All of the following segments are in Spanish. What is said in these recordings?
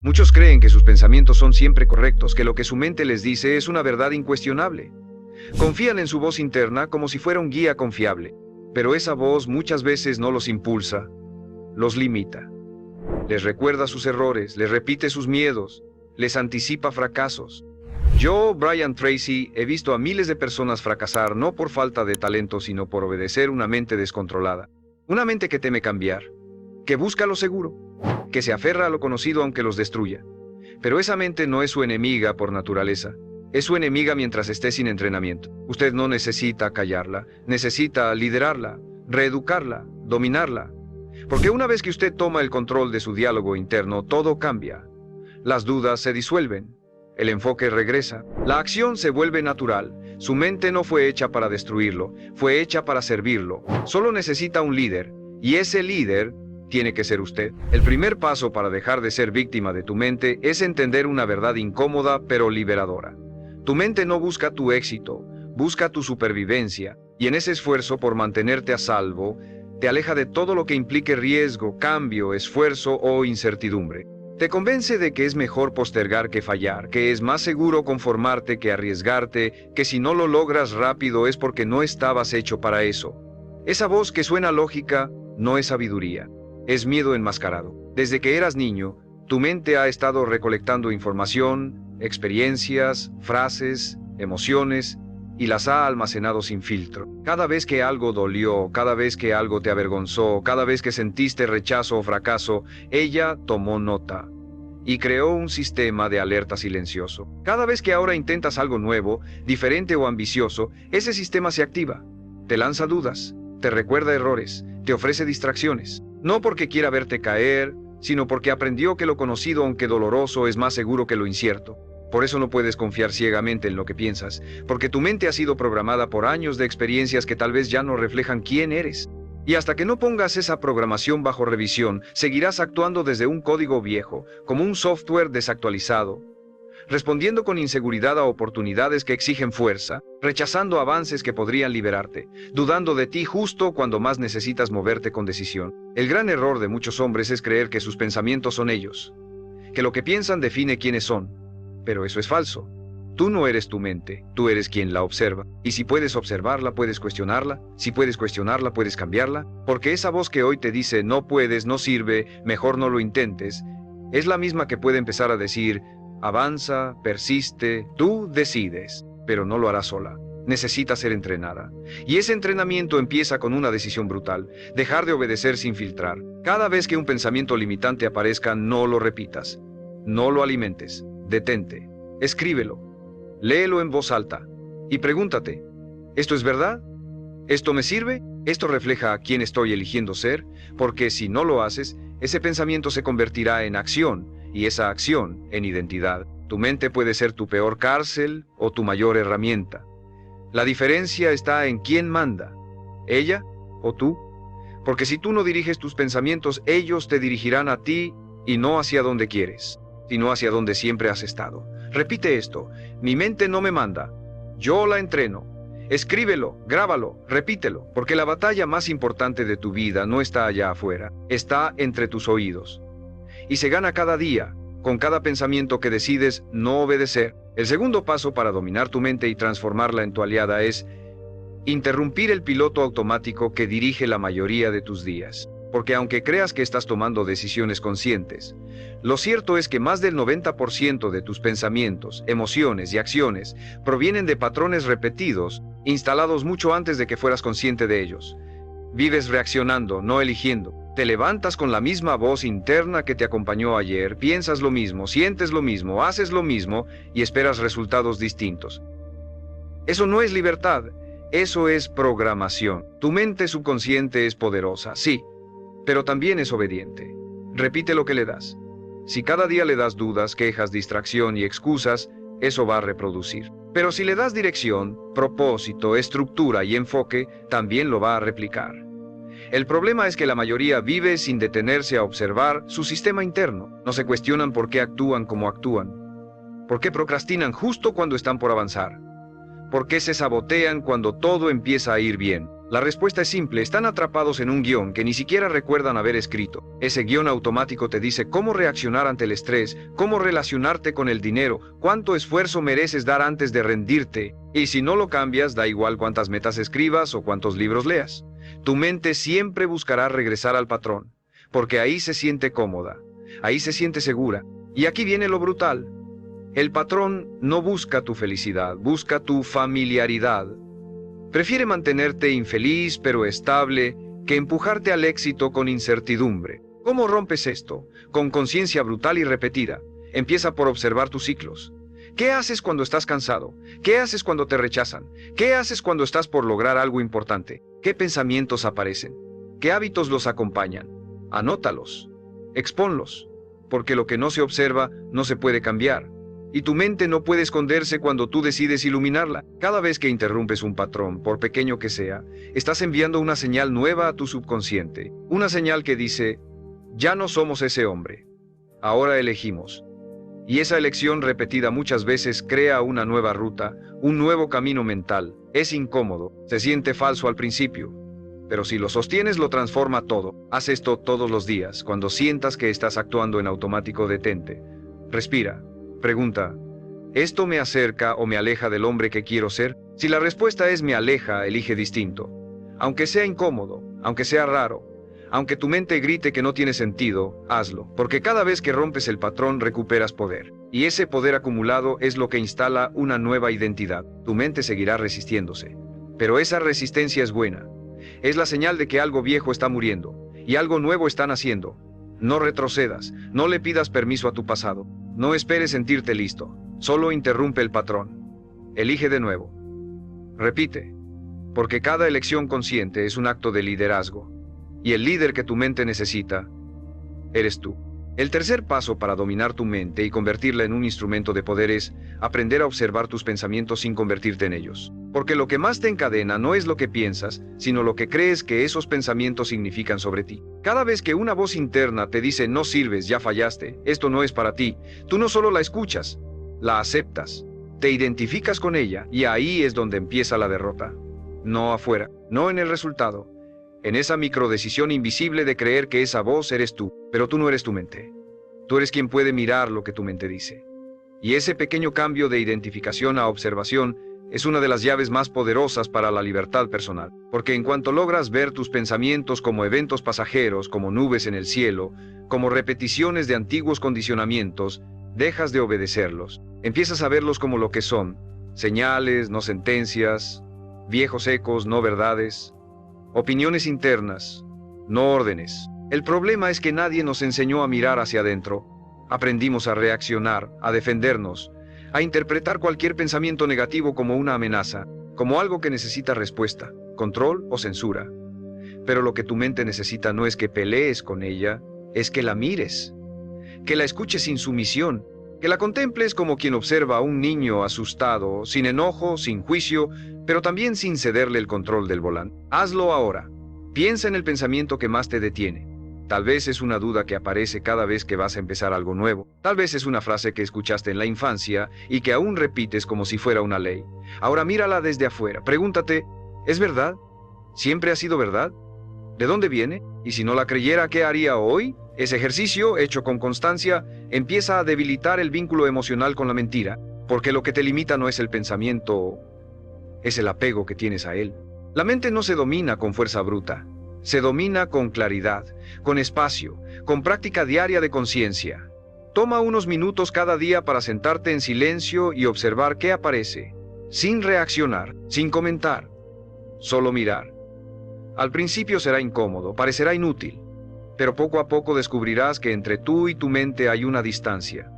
Muchos creen que sus pensamientos son siempre correctos, que lo que su mente les dice es una verdad incuestionable. Confían en su voz interna como si fuera un guía confiable, pero esa voz muchas veces no los impulsa, los limita. Les recuerda sus errores, les repite sus miedos, les anticipa fracasos. Yo, Brian Tracy, he visto a miles de personas fracasar no por falta de talento, sino por obedecer una mente descontrolada. Una mente que teme cambiar, que busca lo seguro, que se aferra a lo conocido aunque los destruya. Pero esa mente no es su enemiga por naturaleza. Es su enemiga mientras esté sin entrenamiento. Usted no necesita callarla, necesita liderarla, reeducarla, dominarla. Porque una vez que usted toma el control de su diálogo interno, todo cambia. Las dudas se disuelven, el enfoque regresa, la acción se vuelve natural. Su mente no fue hecha para destruirlo, fue hecha para servirlo. Solo necesita un líder, y ese líder tiene que ser usted. El primer paso para dejar de ser víctima de tu mente es entender una verdad incómoda pero liberadora. Tu mente no busca tu éxito, busca tu supervivencia, y en ese esfuerzo por mantenerte a salvo, te aleja de todo lo que implique riesgo, cambio, esfuerzo o incertidumbre. Te convence de que es mejor postergar que fallar, que es más seguro conformarte que arriesgarte, que si no lo logras rápido es porque no estabas hecho para eso. Esa voz que suena lógica no es sabiduría, es miedo enmascarado. Desde que eras niño, tu mente ha estado recolectando información, experiencias, frases, emociones, y las ha almacenado sin filtro. Cada vez que algo dolió, cada vez que algo te avergonzó, cada vez que sentiste rechazo o fracaso, ella tomó nota y creó un sistema de alerta silencioso. Cada vez que ahora intentas algo nuevo, diferente o ambicioso, ese sistema se activa. Te lanza dudas, te recuerda errores, te ofrece distracciones. No porque quiera verte caer, sino porque aprendió que lo conocido, aunque doloroso, es más seguro que lo incierto. Por eso no puedes confiar ciegamente en lo que piensas, porque tu mente ha sido programada por años de experiencias que tal vez ya no reflejan quién eres. Y hasta que no pongas esa programación bajo revisión, seguirás actuando desde un código viejo, como un software desactualizado, respondiendo con inseguridad a oportunidades que exigen fuerza, rechazando avances que podrían liberarte, dudando de ti justo cuando más necesitas moverte con decisión. El gran error de muchos hombres es creer que sus pensamientos son ellos, que lo que piensan define quiénes son. Pero eso es falso. Tú no eres tu mente, tú eres quien la observa. Y si puedes observarla, puedes cuestionarla. Si puedes cuestionarla, puedes cambiarla. Porque esa voz que hoy te dice no puedes, no sirve, mejor no lo intentes, es la misma que puede empezar a decir avanza, persiste, tú decides. Pero no lo harás sola. Necesita ser entrenada. Y ese entrenamiento empieza con una decisión brutal: dejar de obedecer sin filtrar. Cada vez que un pensamiento limitante aparezca, no lo repitas. No lo alimentes. Detente, escríbelo, léelo en voz alta y pregúntate: ¿esto es verdad? ¿Esto me sirve? ¿Esto refleja a quién estoy eligiendo ser? Porque si no lo haces, ese pensamiento se convertirá en acción y esa acción en identidad. Tu mente puede ser tu peor cárcel o tu mayor herramienta. La diferencia está en quién manda, ella o tú. Porque si tú no diriges tus pensamientos, ellos te dirigirán a ti y no hacia donde quieres, sino hacia donde siempre has estado. Repite esto: mi mente no me manda, yo la entreno. Escríbelo, grábalo, repítelo, porque la batalla más importante de tu vida no está allá afuera, está entre tus oídos. Y se gana cada día, con cada pensamiento que decides no obedecer. El segundo paso para dominar tu mente y transformarla en tu aliada es interrumpir el piloto automático que dirige la mayoría de tus días. Porque aunque creas que estás tomando decisiones conscientes, lo cierto es que más del 90% de tus pensamientos, emociones y acciones provienen de patrones repetidos, instalados mucho antes de que fueras consciente de ellos. Vives reaccionando, no eligiendo. Te levantas con la misma voz interna que te acompañó ayer, piensas lo mismo, sientes lo mismo, haces lo mismo y esperas resultados distintos. Eso no es libertad, eso es programación. Tu mente subconsciente es poderosa, sí, pero también es obediente. Repite lo que le das. Si cada día le das dudas, quejas, distracción y excusas, eso va a reproducir. Pero si le das dirección, propósito, estructura y enfoque, también lo va a replicar. El problema es que la mayoría vive sin detenerse a observar su sistema interno. No se cuestionan por qué actúan como actúan. ¿Por qué procrastinan justo cuando están por avanzar? ¿Por qué se sabotean cuando todo empieza a ir bien? La respuesta es simple, están atrapados en un guión que ni siquiera recuerdan haber escrito. Ese guión automático te dice cómo reaccionar ante el estrés, cómo relacionarte con el dinero, cuánto esfuerzo mereces dar antes de rendirte, y si no lo cambias, da igual cuántas metas escribas o cuántos libros leas. Tu mente siempre buscará regresar al patrón, porque ahí se siente cómoda, ahí se siente segura. Y aquí viene lo brutal. El patrón no busca tu felicidad, busca tu familiaridad. Prefiere mantenerte infeliz pero estable que empujarte al éxito con incertidumbre. ¿Cómo rompes esto? Con conciencia brutal y repetida. Empieza por observar tus ciclos. ¿Qué haces cuando estás cansado? ¿Qué haces cuando te rechazan? ¿Qué haces cuando estás por lograr algo importante? ¿Qué pensamientos aparecen? ¿Qué hábitos los acompañan? Anótalos. Expónlos. Porque lo que no se observa no se puede cambiar. Y tu mente no puede esconderse cuando tú decides iluminarla. Cada vez que interrumpes un patrón, por pequeño que sea, estás enviando una señal nueva a tu subconsciente. Una señal que dice, ya no somos ese hombre. Ahora elegimos. Y esa elección repetida muchas veces crea una nueva ruta, un nuevo camino mental. Es incómodo, se siente falso al principio. Pero si lo sostienes, lo transforma todo. Haz esto todos los días. Cuando sientas que estás actuando en automático, detente. Respira. Pregunta, ¿esto me acerca o me aleja del hombre que quiero ser? Si la respuesta es me aleja, elige distinto. Aunque sea incómodo, aunque sea raro, aunque tu mente grite que no tiene sentido, hazlo, porque cada vez que rompes el patrón recuperas poder. Y ese poder acumulado es lo que instala una nueva identidad. Tu mente seguirá resistiéndose. Pero esa resistencia es buena. Es la señal de que algo viejo está muriendo y algo nuevo está naciendo. No retrocedas, no le pidas permiso a tu pasado. No esperes sentirte listo, solo interrumpe el patrón. Elige de nuevo. Repite, porque cada elección consciente es un acto de liderazgo, y el líder que tu mente necesita, eres tú. El tercer paso para dominar tu mente y convertirla en un instrumento de poder es aprender a observar tus pensamientos sin convertirte en ellos. Porque lo que más te encadena no es lo que piensas, sino lo que crees que esos pensamientos significan sobre ti. Cada vez que una voz interna te dice no sirves, ya fallaste, esto no es para ti, tú no solo la escuchas, la aceptas, te identificas con ella y ahí es donde empieza la derrota. No afuera, no en el resultado. En esa microdecisión invisible de creer que esa voz eres tú, pero tú no eres tu mente. Tú eres quien puede mirar lo que tu mente dice. Y ese pequeño cambio de identificación a observación es una de las llaves más poderosas para la libertad personal. Porque en cuanto logras ver tus pensamientos como eventos pasajeros, como nubes en el cielo, como repeticiones de antiguos condicionamientos, dejas de obedecerlos. Empiezas a verlos como lo que son, señales, no sentencias, viejos ecos, no verdades. Opiniones internas, no órdenes. El problema es que nadie nos enseñó a mirar hacia adentro. Aprendimos a reaccionar, a defendernos, a interpretar cualquier pensamiento negativo como una amenaza, como algo que necesita respuesta, control o censura. Pero lo que tu mente necesita no es que pelees con ella, es que la mires, que la escuches sin sumisión, que la contemples como quien observa a un niño asustado, sin enojo, sin juicio, pero también sin cederle el control del volante. Hazlo ahora. Piensa en el pensamiento que más te detiene. Tal vez es una duda que aparece cada vez que vas a empezar algo nuevo. Tal vez es una frase que escuchaste en la infancia y que aún repites como si fuera una ley. Ahora mírala desde afuera. Pregúntate, ¿es verdad? ¿Siempre ha sido verdad? ¿De dónde viene? Y si no la creyera, ¿qué haría hoy? Ese ejercicio, hecho con constancia, empieza a debilitar el vínculo emocional con la mentira, porque lo que te limita no es el pensamiento, es el apego que tienes a él. La mente no se domina con fuerza bruta, se domina con claridad, con espacio, con práctica diaria de conciencia. Toma unos minutos cada día para sentarte en silencio y observar qué aparece, sin reaccionar, sin comentar, solo mirar. Al principio será incómodo, parecerá inútil, pero poco a poco descubrirás que entre tú y tu mente hay una distancia.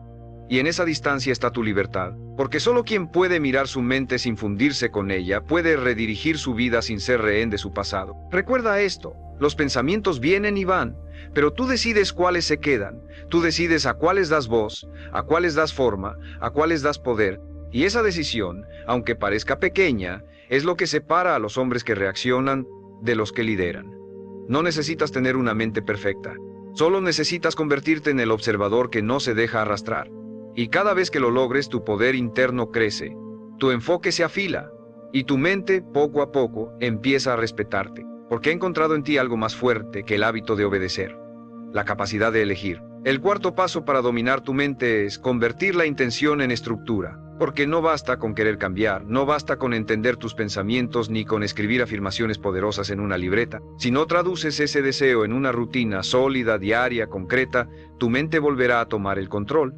Y en esa distancia está tu libertad, porque solo quien puede mirar su mente sin fundirse con ella puede redirigir su vida sin ser rehén de su pasado. Recuerda esto, los pensamientos vienen y van, pero tú decides cuáles se quedan, tú decides a cuáles das voz, a cuáles das forma, a cuáles das poder, y esa decisión, aunque parezca pequeña, es lo que separa a los hombres que reaccionan de los que lideran. No necesitas tener una mente perfecta, solo necesitas convertirte en el observador que no se deja arrastrar. Y cada vez que lo logres, tu poder interno crece, tu enfoque se afila, Y tu mente, poco a poco, empieza a respetarte, porque ha encontrado en ti algo más fuerte que el hábito de obedecer: la capacidad de elegir. El cuarto paso para dominar tu mente es convertir la intención en estructura, porque no basta con querer cambiar, no basta con entender tus pensamientos ni con escribir afirmaciones poderosas en una libreta. Si no traduces ese deseo en una rutina sólida, diaria, concreta, tu mente volverá a tomar el control.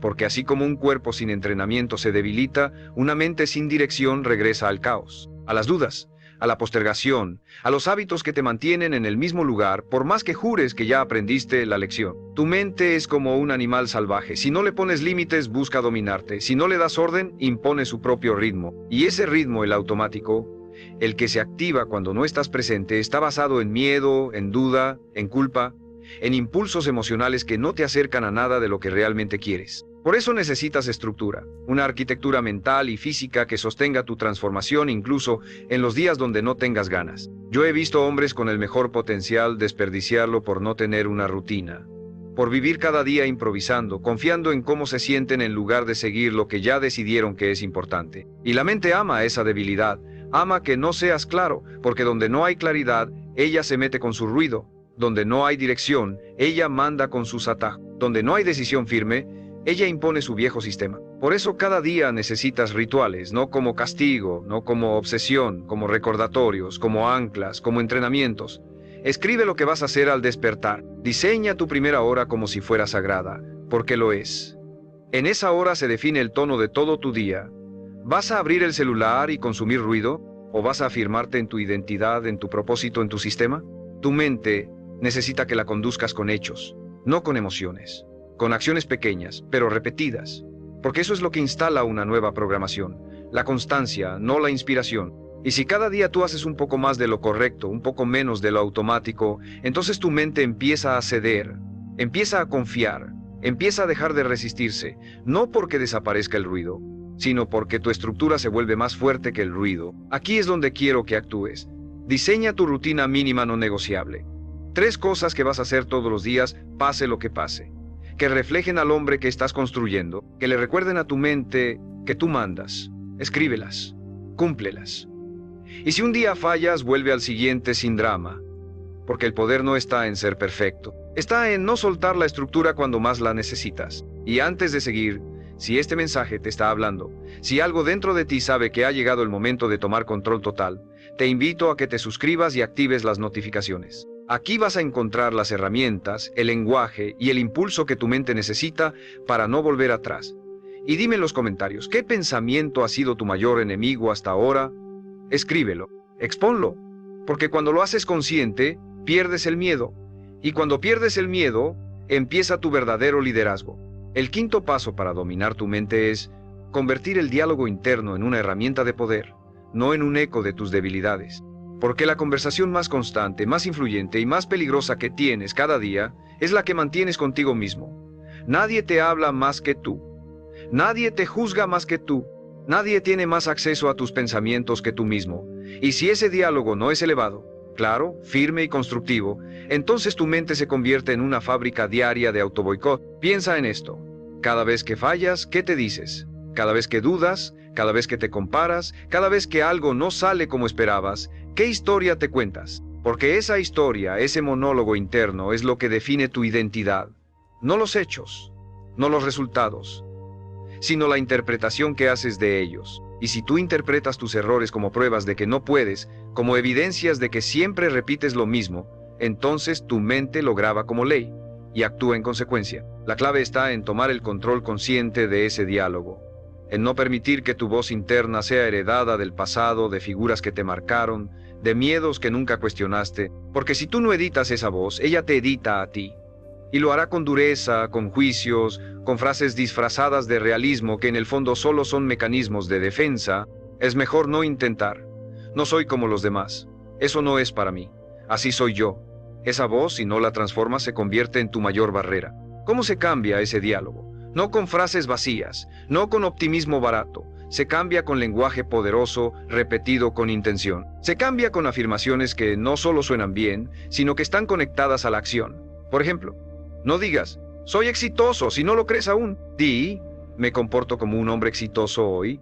Porque así como un cuerpo sin entrenamiento se debilita, una mente sin dirección regresa al caos, a las dudas, a la postergación, a los hábitos que te mantienen en el mismo lugar, por más que jures que ya aprendiste la lección. Tu mente es como un animal salvaje. Si no le pones límites, busca dominarte. Si no le das orden, impone su propio ritmo. Y ese ritmo, el automático, el que se activa cuando no estás presente, está basado en miedo, en duda, en culpa, en impulsos emocionales que no te acercan a nada de lo que realmente quieres. Por eso necesitas estructura, una arquitectura mental y física que sostenga tu transformación incluso en los días donde no tengas ganas. Yo he visto hombres con el mejor potencial desperdiciarlo por no tener una rutina, por vivir cada día improvisando, confiando en cómo se sienten en lugar de seguir lo que ya decidieron que es importante. Y la mente ama esa debilidad, ama que no seas claro, porque donde no hay claridad, ella se mete con su ruido. Donde no hay dirección, ella manda con sus atajos. Donde no hay decisión firme, ella impone su viejo sistema. Por eso cada día necesitas rituales, no como castigo, no como obsesión, como recordatorios, como anclas, como entrenamientos. Escribe lo que vas a hacer al despertar. Diseña tu primera hora como si fuera sagrada, porque lo es. En esa hora se define el tono de todo tu día. ¿Vas a abrir el celular y consumir ruido? ¿O vas a afirmarte en tu identidad, en tu propósito, en tu sistema? Tu mente necesita que la conduzcas con hechos, no con emociones. Con acciones pequeñas, pero repetidas, porque eso es lo que instala una nueva programación, la constancia, no la inspiración. Y si cada día tú haces un poco más de lo correcto, un poco menos de lo automático, entonces tu mente empieza a ceder, empieza a confiar, empieza a dejar de resistirse, no porque desaparezca el ruido, sino porque tu estructura se vuelve más fuerte que el ruido. Aquí es donde quiero que actúes. Diseña tu rutina mínima no negociable. 3 cosas que vas a hacer todos los días, pase lo que pase. Que reflejen al hombre que estás construyendo, que le recuerden a tu mente que tú mandas. Escríbelas, cúmplelas. Y si un día fallas, vuelve al siguiente sin drama, porque el poder no está en ser perfecto, está en no soltar la estructura cuando más la necesitas. Y antes de seguir, si este mensaje te está hablando, si algo dentro de ti sabe que ha llegado el momento de tomar control total, te invito a que te suscribas y actives las notificaciones. Aquí vas a encontrar las herramientas, el lenguaje y el impulso que tu mente necesita para no volver atrás. Y dime en los comentarios, ¿qué pensamiento ha sido tu mayor enemigo hasta ahora? Escríbelo, expónlo, porque cuando lo haces consciente, pierdes el miedo. Y cuando pierdes el miedo, empieza tu verdadero liderazgo. El quinto paso para dominar tu mente es convertir el diálogo interno en una herramienta de poder, no en un eco de tus debilidades. Porque la conversación más constante, más influyente y más peligrosa que tienes cada día es la que mantienes contigo mismo. Nadie te habla más que tú. Nadie te juzga más que tú. Nadie tiene más acceso a tus pensamientos que tú mismo. Y si ese diálogo no es elevado, claro, firme y constructivo, entonces tu mente se convierte en una fábrica diaria de autoboicot. Piensa en esto. Cada vez que fallas, ¿qué te dices? Cada vez que dudas, cada vez que te comparas, cada vez que algo no sale como esperabas, ¿qué historia te cuentas? Porque esa historia, ese monólogo interno es lo que define tu identidad. No los hechos, no los resultados, sino la interpretación que haces de ellos. Y si tú interpretas tus errores como pruebas de que no puedes, como evidencias de que siempre repites lo mismo, entonces tu mente lo graba como ley y actúa en consecuencia. La clave está en tomar el control consciente de ese diálogo, en no permitir que tu voz interna sea heredada del pasado, de figuras que te marcaron, de miedos que nunca cuestionaste, porque si tú no editas esa voz, ella te edita a ti. Y lo hará con dureza, con juicios, con frases disfrazadas de realismo que en el fondo solo son mecanismos de defensa. Es mejor no intentar. No soy como los demás. Eso no es para mí. Así soy yo. Esa voz, si no la transformas, se convierte en tu mayor barrera. ¿Cómo se cambia ese diálogo? No con frases vacías, no con optimismo barato. Se cambia con lenguaje poderoso, repetido con intención. Se cambia con afirmaciones que no solo suenan bien, sino que están conectadas a la acción. Por ejemplo, no digas, soy exitoso, si no lo crees aún. Di, me comporto como un hombre exitoso hoy.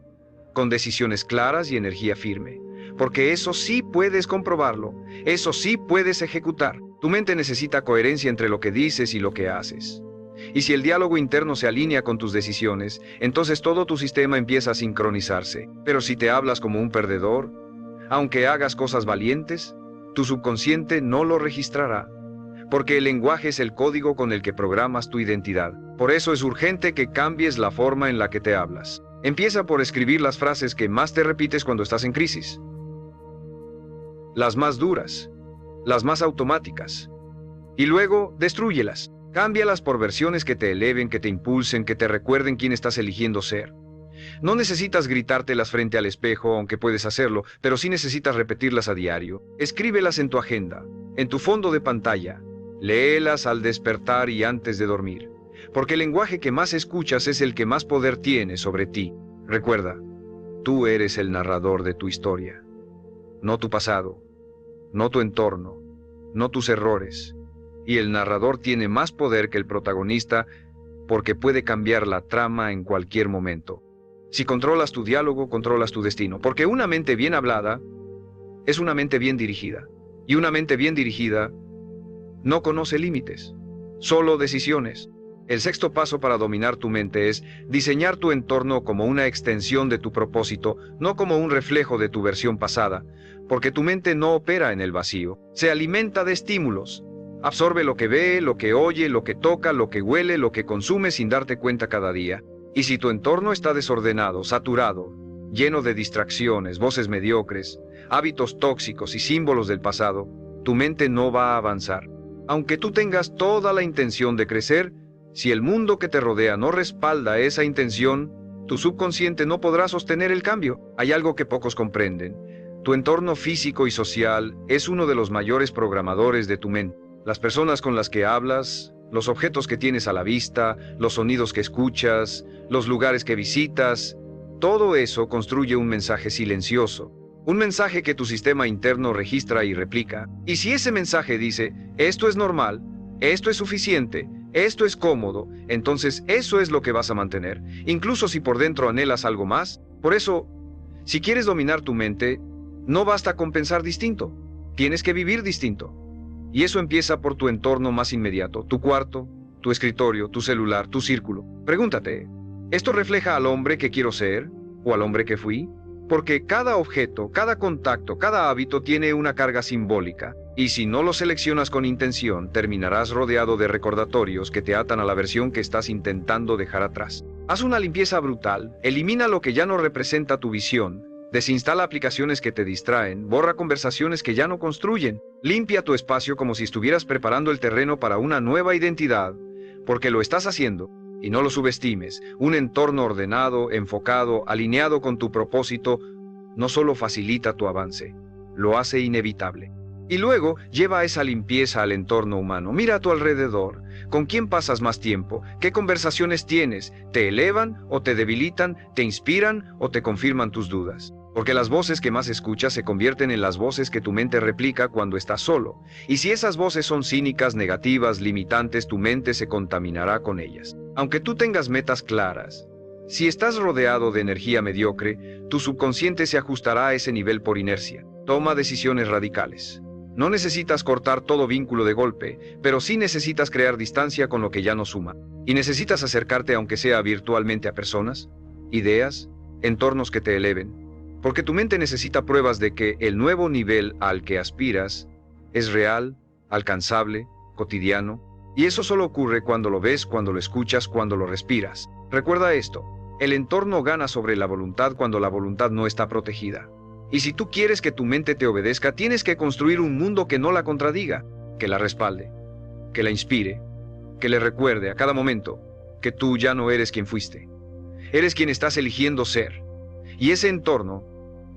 con decisiones claras y energía firme. Porque eso sí puedes comprobarlo, eso sí puedes ejecutar. Tu mente necesita coherencia entre lo que dices y lo que haces. Y si el diálogo interno se alinea con tus decisiones, entonces todo tu sistema empieza a sincronizarse. Pero si te hablas como un perdedor, aunque hagas cosas valientes, tu subconsciente no lo registrará. Porque el lenguaje es el código con el que programas tu identidad. Por eso es urgente que cambies la forma en la que te hablas. Empieza por escribir las frases que más te repites cuando estás en crisis. Las más duras, las más automáticas. Y luego, destrúyelas. Cámbialas por versiones que te eleven, que te impulsen, que te recuerden quién estás eligiendo ser. No necesitas gritártelas frente al espejo, aunque puedes hacerlo, pero sí necesitas repetirlas a diario. Escríbelas en tu agenda, en tu fondo de pantalla. Léelas al despertar y antes de dormir. Porque el lenguaje que más escuchas es el que más poder tiene sobre ti. Recuerda, tú eres el narrador de tu historia. No tu pasado, no tu entorno, no tus errores. Y el narrador tiene más poder que el protagonista porque puede cambiar la trama en cualquier momento. Si controlas tu diálogo, controlas tu destino. Porque una mente bien hablada es una mente bien dirigida. Y una mente bien dirigida no conoce límites, solo decisiones. El sexto paso para dominar tu mente es diseñar tu entorno como una extensión de tu propósito, no como un reflejo de tu versión pasada, porque tu mente no opera en el vacío, se alimenta de estímulos. Absorbe lo que ve, lo que oye, lo que toca, lo que huele, lo que consume sin darte cuenta cada día. Y si tu entorno está desordenado, saturado, lleno de distracciones, voces mediocres, hábitos tóxicos y símbolos del pasado, tu mente no va a avanzar. Aunque tú tengas toda la intención de crecer, si el mundo que te rodea no respalda esa intención, tu subconsciente no podrá sostener el cambio. Hay algo que pocos comprenden. Tu entorno físico y social es uno de los mayores programadores de tu mente. Las personas con las que hablas, los objetos que tienes a la vista, los sonidos que escuchas, los lugares que visitas, todo eso construye un mensaje silencioso. Un mensaje que tu sistema interno registra y replica. Y si ese mensaje dice, esto es normal, esto es suficiente, esto es cómodo, entonces eso es lo que vas a mantener, incluso si por dentro anhelas algo más. Por eso, si quieres dominar tu mente, no basta con pensar distinto, tienes que vivir distinto. Y eso empieza por tu entorno más inmediato, tu cuarto, tu escritorio, tu celular, tu círculo. Pregúntate, ¿esto refleja al hombre que quiero ser o al hombre que fui? Porque cada objeto, cada contacto, cada hábito tiene una carga simbólica. Y si no lo seleccionas con intención, terminarás rodeado de recordatorios que te atan a la versión que estás intentando dejar atrás. Haz una limpieza brutal, elimina lo que ya no representa tu visión, desinstala aplicaciones que te distraen, borra conversaciones que ya no construyen, limpia tu espacio como si estuvieras preparando el terreno para una nueva identidad, porque lo estás haciendo. Y no lo subestimes, un entorno ordenado, enfocado, alineado con tu propósito, no solo facilita tu avance, lo hace inevitable. Y luego, lleva esa limpieza al entorno humano. Mira a tu alrededor. ¿Con quién pasas más tiempo? ¿Qué conversaciones tienes? ¿Te elevan o te debilitan? ¿Te inspiran o te confirman tus dudas? Porque las voces que más escuchas se convierten en las voces que tu mente replica cuando estás solo. Y si esas voces son cínicas, negativas, limitantes, tu mente se contaminará con ellas. Aunque tú tengas metas claras, si estás rodeado de energía mediocre, tu subconsciente se ajustará a ese nivel por inercia. Toma decisiones radicales. No necesitas cortar todo vínculo de golpe, pero sí necesitas crear distancia con lo que ya no suma. Y necesitas acercarte aunque sea virtualmente a personas, ideas, entornos que te eleven. Porque tu mente necesita pruebas de que el nuevo nivel al que aspiras es real, alcanzable, cotidiano. Y eso solo ocurre cuando lo ves, cuando lo escuchas, cuando lo respiras. Recuerda esto, el entorno gana sobre la voluntad cuando la voluntad no está protegida. Y si tú quieres que tu mente te obedezca, tienes que construir un mundo que no la contradiga, que la respalde, que la inspire, que le recuerde a cada momento que tú ya no eres quien fuiste. Eres quien estás eligiendo ser. Y ese entorno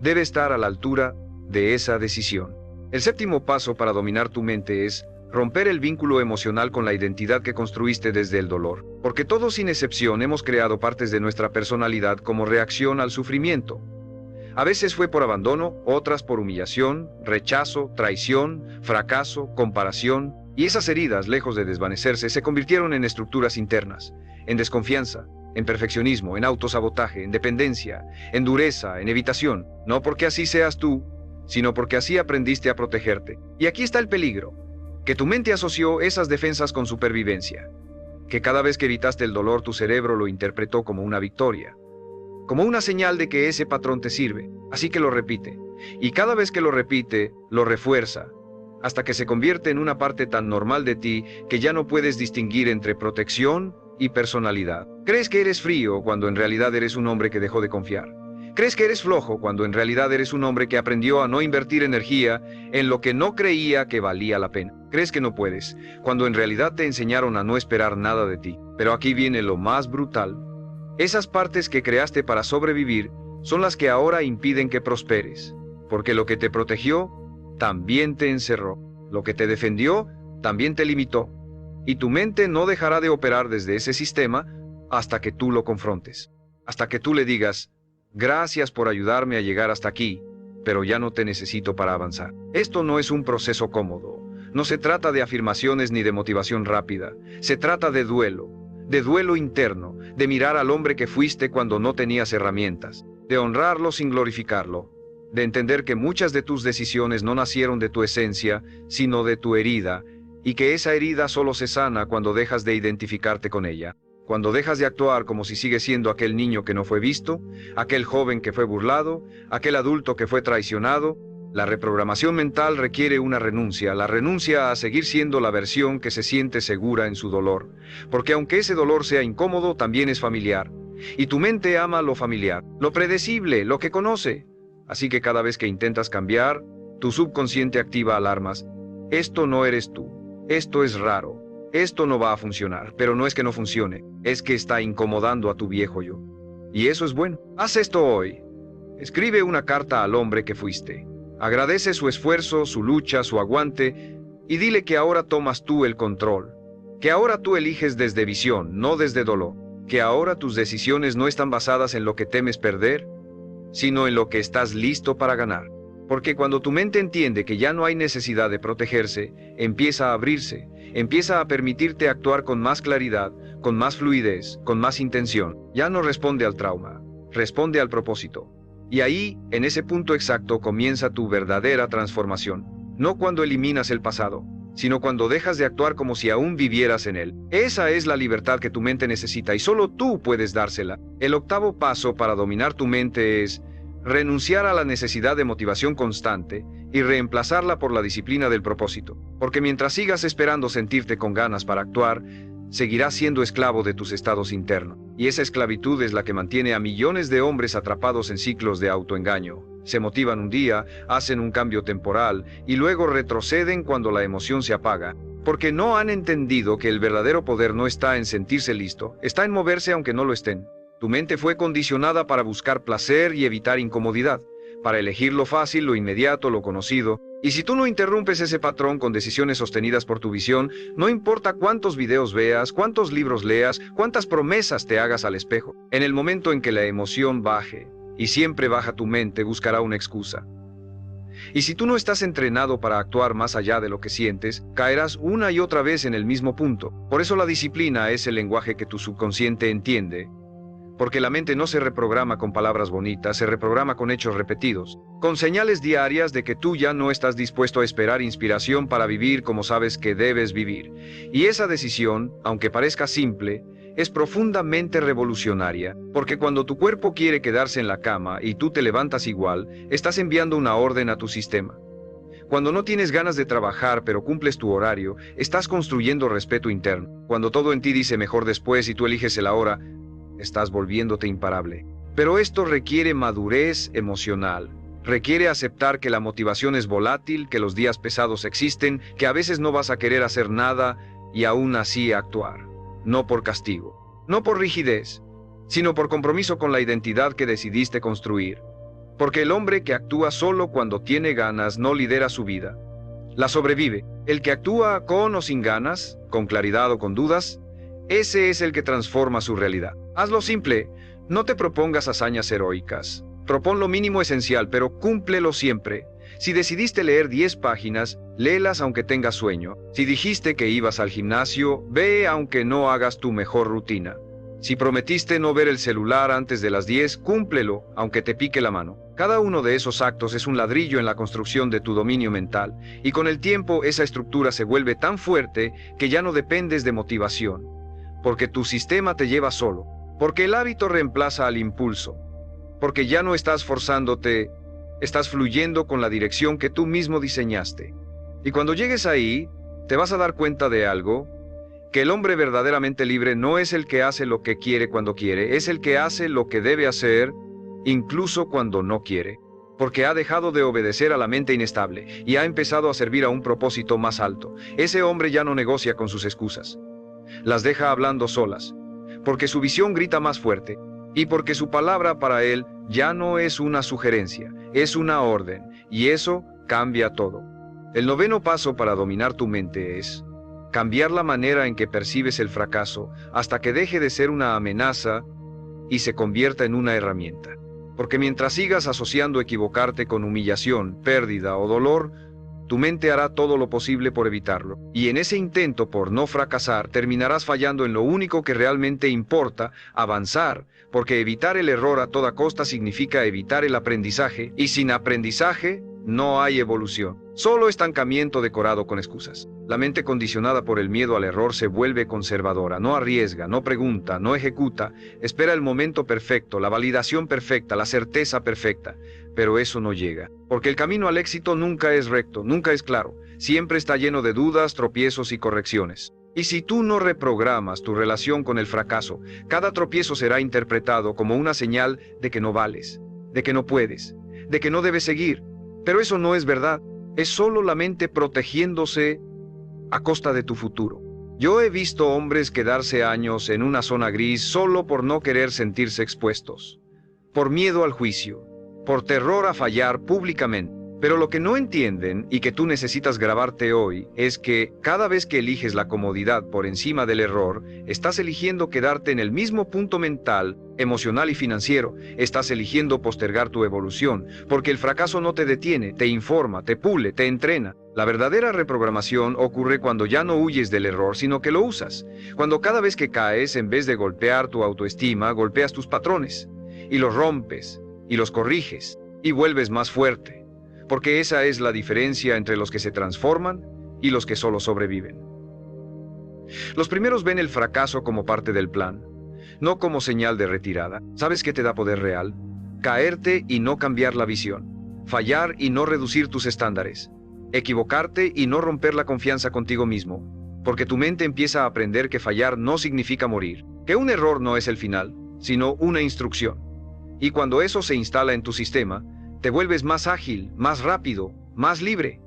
debe estar a la altura de esa decisión. El séptimo paso para dominar tu mente es romper el vínculo emocional con la identidad que construiste desde el dolor. Porque todos sin excepción hemos creado partes de nuestra personalidad como reacción al sufrimiento. A veces fue por abandono, otras por humillación, rechazo, traición, fracaso, comparación, y esas heridas, lejos de desvanecerse, se convirtieron en estructuras internas, en desconfianza, en perfeccionismo, en autosabotaje, en dependencia, en dureza, en evitación, no porque así seas tú, sino porque así aprendiste a protegerte. Y aquí está el peligro, que tu mente asoció esas defensas con supervivencia, que cada vez que evitaste el dolor tu cerebro lo interpretó como una victoria, como una señal de que ese patrón te sirve, así que lo repite, y cada vez que lo repite, lo refuerza, hasta que se convierte en una parte tan normal de ti que ya no puedes distinguir entre protección y personalidad. Crees que eres frío cuando en realidad eres un hombre que dejó de confiar. Crees que eres flojo cuando en realidad eres un hombre que aprendió a no invertir energía en lo que no creía que valía la pena. Crees que no puedes, cuando en realidad te enseñaron a no esperar nada de ti. Pero aquí viene lo más brutal. Esas partes que creaste para sobrevivir son las que ahora impiden que prosperes, porque lo que te protegió también te encerró. Lo que te defendió también te limitó. Y tu mente no dejará de operar desde ese sistema hasta que tú lo confrontes. Hasta que tú le digas, gracias por ayudarme a llegar hasta aquí, pero ya no te necesito para avanzar. Esto no es un proceso cómodo. No se trata de afirmaciones ni de motivación rápida. Se trata de duelo interno, de mirar al hombre que fuiste cuando no tenías herramientas, de honrarlo sin glorificarlo, de entender que muchas de tus decisiones no nacieron de tu esencia, sino de tu herida, y que esa herida solo se sana cuando dejas de identificarte con ella, cuando dejas de actuar como si sigues siendo aquel niño que no fue visto, aquel joven que fue burlado, aquel adulto que fue traicionado. La reprogramación mental requiere una renuncia, la renuncia a seguir siendo la versión que se siente segura en su dolor, porque aunque ese dolor sea incómodo, también es familiar, y tu mente ama lo familiar, lo predecible, lo que conoce. Así que cada vez que intentas cambiar, tu subconsciente activa alarmas. Esto no eres tú. Esto es raro, esto no va a funcionar, pero no es que no funcione, es que está incomodando a tu viejo yo. Y eso es bueno. Haz esto hoy. Escribe una carta al hombre que fuiste. Agradece su esfuerzo, su lucha, su aguante, y dile que ahora tomas tú el control, que ahora tú eliges desde visión, no desde dolor, que ahora tus decisiones no están basadas en lo que temes perder, sino en lo que estás listo para ganar. Porque cuando tu mente entiende que ya no hay necesidad de protegerse, empieza a abrirse, empieza a permitirte actuar con más claridad, con más fluidez, con más intención. Ya no responde al trauma, responde al propósito. Y ahí, en ese punto exacto, comienza tu verdadera transformación. No cuando eliminas el pasado, sino cuando dejas de actuar como si aún vivieras en él. Esa es la libertad que tu mente necesita y solo tú puedes dársela. El octavo paso para dominar tu mente es renunciar a la necesidad de motivación constante y reemplazarla por la disciplina del propósito. Porque mientras sigas esperando sentirte con ganas para actuar, seguirás siendo esclavo de tus estados internos. Y esa esclavitud es la que mantiene a millones de hombres atrapados en ciclos de autoengaño. Se motivan un día, hacen un cambio temporal y luego retroceden cuando la emoción se apaga, porque no han entendido que el verdadero poder no está en sentirse listo, está en moverse aunque no lo estén. Tu mente fue condicionada para buscar placer y evitar incomodidad, para elegir lo fácil, lo inmediato, lo conocido. Y si tú no interrumpes ese patrón con decisiones sostenidas por tu visión, no importa cuántos videos veas, cuántos libros leas, cuántas promesas te hagas al espejo, en el momento en que la emoción baje, y siempre baja tu mente, buscará una excusa. Y si tú no estás entrenado para actuar más allá de lo que sientes, caerás una y otra vez en el mismo punto. Por eso la disciplina es el lenguaje que tu subconsciente entiende. Porque la mente no se reprograma con palabras bonitas, se reprograma con hechos repetidos, con señales diarias de que tú ya no estás dispuesto a esperar inspiración para vivir como sabes que debes vivir. Y esa decisión, aunque parezca simple, es profundamente revolucionaria, porque cuando tu cuerpo quiere quedarse en la cama y tú te levantas igual, estás enviando una orden a tu sistema. Cuando no tienes ganas de trabajar pero cumples tu horario, estás construyendo respeto interno. Cuando todo en ti dice mejor después y tú eliges el ahora, estás volviéndote imparable. Pero esto requiere madurez emocional. Requiere aceptar que la motivación es volátil, que los días pesados existen, que a veces no vas a querer hacer nada y aún así actuar. No por castigo, no por rigidez, sino por compromiso con la identidad que decidiste construir. Porque el hombre que actúa solo cuando tiene ganas no lidera su vida. La sobrevive. El que actúa con o sin ganas, con claridad o con dudas, ese es el que transforma su realidad. Hazlo simple, no te propongas hazañas heroicas. Propón lo mínimo esencial, pero cúmplelo siempre. Si decidiste leer 10 páginas, léelas aunque tengas sueño. Si dijiste que ibas al gimnasio, ve aunque no hagas tu mejor rutina. Si prometiste no ver el celular antes de las 10, cúmplelo, aunque te pique la mano. Cada uno de esos actos es un ladrillo en la construcción de tu dominio mental, y con el tiempo esa estructura se vuelve tan fuerte que ya no dependes de motivación, porque tu sistema te lleva solo, porque el hábito reemplaza al impulso, porque ya no estás forzándote, estás fluyendo con la dirección que tú mismo diseñaste. Y cuando llegues ahí, te vas a dar cuenta de algo, que el hombre verdaderamente libre no es el que hace lo que quiere cuando quiere, es el que hace lo que debe hacer, incluso cuando no quiere, porque ha dejado de obedecer a la mente inestable y ha empezado a servir a un propósito más alto. Ese hombre ya no negocia con sus excusas, las deja hablando solas, porque su visión grita más fuerte, y porque su palabra para él ya no es una sugerencia, es una orden, y eso cambia todo. El noveno paso para dominar tu mente es cambiar la manera en que percibes el fracaso hasta que deje de ser una amenaza y se convierta en una herramienta. Porque mientras sigas asociando equivocarte con humillación, pérdida o dolor, tu mente hará todo lo posible por evitarlo. Y en ese intento por no fracasar, terminarás fallando en lo único que realmente importa, avanzar, porque evitar el error a toda costa significa evitar el aprendizaje, y sin aprendizaje no hay evolución. Solo estancamiento decorado con excusas. La mente condicionada por el miedo al error se vuelve conservadora, no arriesga, no pregunta, no ejecuta, espera el momento perfecto, la validación perfecta, la certeza perfecta, pero eso no llega, porque el camino al éxito nunca es recto, nunca es claro, siempre está lleno de dudas, tropiezos y correcciones. Y si tú no reprogramas tu relación con el fracaso, cada tropiezo será interpretado como una señal de que no vales, de que no puedes, de que no debes seguir. Pero eso no es verdad, es solo la mente protegiéndose a costa de tu futuro. Yo he visto hombres quedarse años en una zona gris solo por no querer sentirse expuestos, por miedo al juicio, por terror a fallar públicamente. Pero lo que no entienden y que tú necesitas grabarte hoy es que cada vez que eliges la comodidad por encima del error, estás eligiendo quedarte en el mismo punto mental, emocional y financiero. Estás eligiendo postergar tu evolución, porque el fracaso no te detiene, te informa, te pule, te entrena. La verdadera reprogramación ocurre cuando ya no huyes del error, sino que lo usas. Cuando cada vez que caes, en vez de golpear tu autoestima, golpeas tus patrones, y los rompes, y los corriges, y vuelves más fuerte. Porque esa es la diferencia entre los que se transforman y los que solo sobreviven. Los primeros ven el fracaso como parte del plan, no como señal de retirada. ¿Sabes qué te da poder real? Caerte y no cambiar la visión, fallar y no reducir tus estándares, equivocarte y no romper la confianza contigo mismo, porque tu mente empieza a aprender que fallar no significa morir, que un error no es el final, sino una instrucción. Y cuando eso se instala en tu sistema, te vuelves más ágil, más rápido, más libre.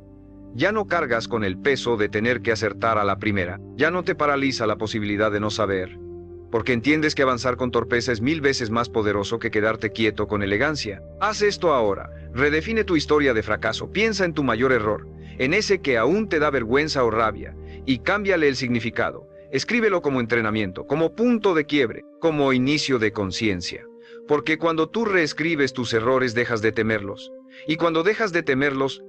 Ya no cargas con el peso de tener que acertar a la primera. Ya no te paraliza la posibilidad de no saber. Porque entiendes que avanzar con torpeza es 1000 veces más poderoso que quedarte quieto con elegancia. Haz esto ahora. Redefine tu historia de fracaso. Piensa en tu mayor error, en ese que aún te da vergüenza o rabia, y cámbiale el significado. Escríbelo como entrenamiento, como punto de quiebre, como inicio de conciencia. Porque cuando tú reescribes tus errores dejas de temerlos, y cuando dejas de temerlos,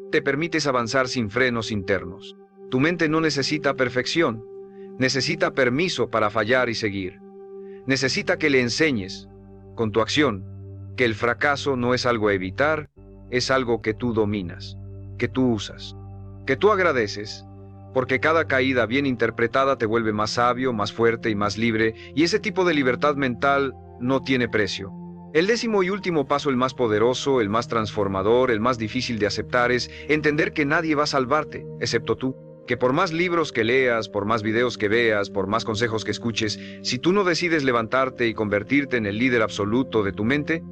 te permites avanzar sin frenos internos. Tu mente no necesita perfección, necesita permiso para fallar y seguir. Necesita que le enseñes, con tu acción, que el fracaso no es algo a evitar, es algo que tú dominas, que tú usas, que tú agradeces, porque cada caída bien interpretada te vuelve más sabio, más fuerte y más libre, y ese tipo de libertad mental no tiene precio. El 10º y último paso, el más poderoso, el más transformador, el más difícil de aceptar, es entender que nadie va a salvarte, excepto tú. Que por más libros que leas, por más videos que veas, por más consejos que escuches, si tú no decides levantarte y convertirte en el líder absoluto de tu mente,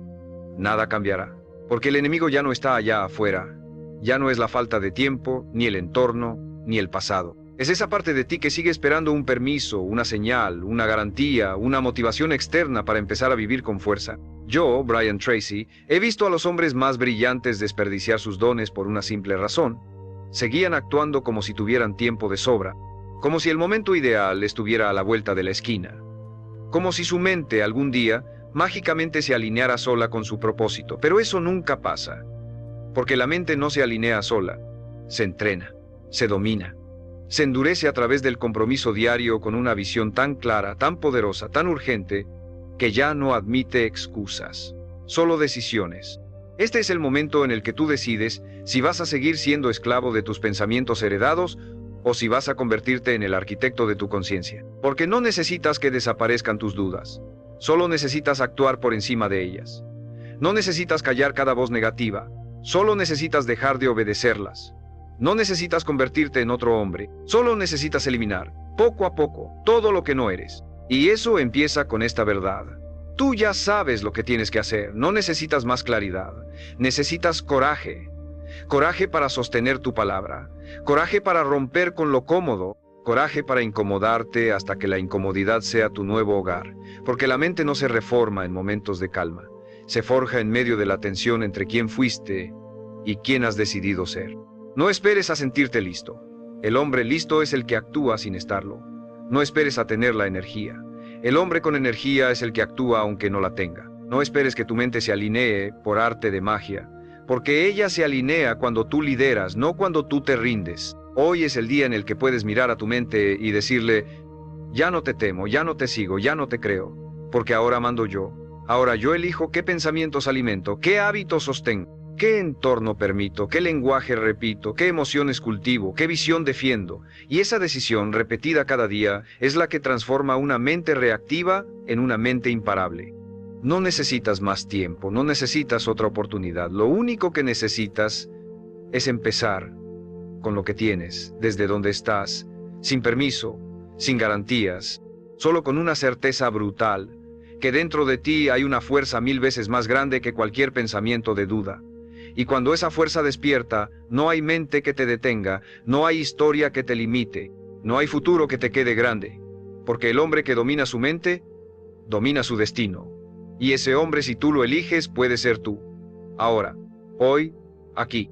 nada cambiará. Porque el enemigo ya no está allá afuera. Ya no es la falta de tiempo, ni el entorno, ni el pasado. Es esa parte de ti que sigue esperando un permiso, una señal, una garantía, una motivación externa para empezar a vivir con fuerza. Yo, Brian Tracy, he visto a los hombres más brillantes desperdiciar sus dones por una simple razón. Seguían actuando como si tuvieran tiempo de sobra, como si el momento ideal estuviera a la vuelta de la esquina, como si su mente algún día mágicamente se alineara sola con su propósito. Pero eso nunca pasa, porque la mente no se alinea sola, se entrena, se domina. Se endurece a través del compromiso diario con una visión tan clara, tan poderosa, tan urgente, que ya no admite excusas, solo decisiones. Este es el momento en el que tú decides si vas a seguir siendo esclavo de tus pensamientos heredados o si vas a convertirte en el arquitecto de tu conciencia. Porque no necesitas que desaparezcan tus dudas, solo necesitas actuar por encima de ellas. No necesitas callar cada voz negativa, solo necesitas dejar de obedecerlas. No necesitas convertirte en otro hombre, solo necesitas eliminar, poco a poco, todo lo que no eres. Y eso empieza con esta verdad. Tú ya sabes lo que tienes que hacer, no necesitas más claridad, necesitas coraje. Coraje para sostener tu palabra, coraje para romper con lo cómodo, coraje para incomodarte hasta que la incomodidad sea tu nuevo hogar, porque la mente no se reforma en momentos de calma, se forja en medio de la tensión entre quién fuiste y quién has decidido ser. No esperes a sentirte listo. El hombre listo es el que actúa sin estarlo. No esperes a tener la energía. El hombre con energía es el que actúa aunque no la tenga. No esperes que tu mente se alinee por arte de magia, porque ella se alinea cuando tú lideras, no cuando tú te rindes. Hoy es el día en el que puedes mirar a tu mente y decirle, ya no te temo, ya no te sigo, ya no te creo, porque ahora mando yo. Ahora yo elijo qué pensamientos alimento, qué hábitos sostengo. ¿Qué entorno permito? ¿Qué lenguaje repito? ¿Qué emociones cultivo? ¿Qué visión defiendo? Y esa decisión, repetida cada día, es la que transforma una mente reactiva en una mente imparable. No necesitas más tiempo, no necesitas otra oportunidad. Lo único que necesitas es empezar con lo que tienes, desde donde estás, sin permiso, sin garantías, solo con una certeza brutal, que dentro de ti hay una fuerza 1000 veces más grande que cualquier pensamiento de duda. Y cuando esa fuerza despierta, no hay mente que te detenga, no hay historia que te limite, no hay futuro que te quede grande, porque el hombre que domina su mente, domina su destino. Y ese hombre, si tú lo eliges, puede ser tú. Ahora, hoy, aquí.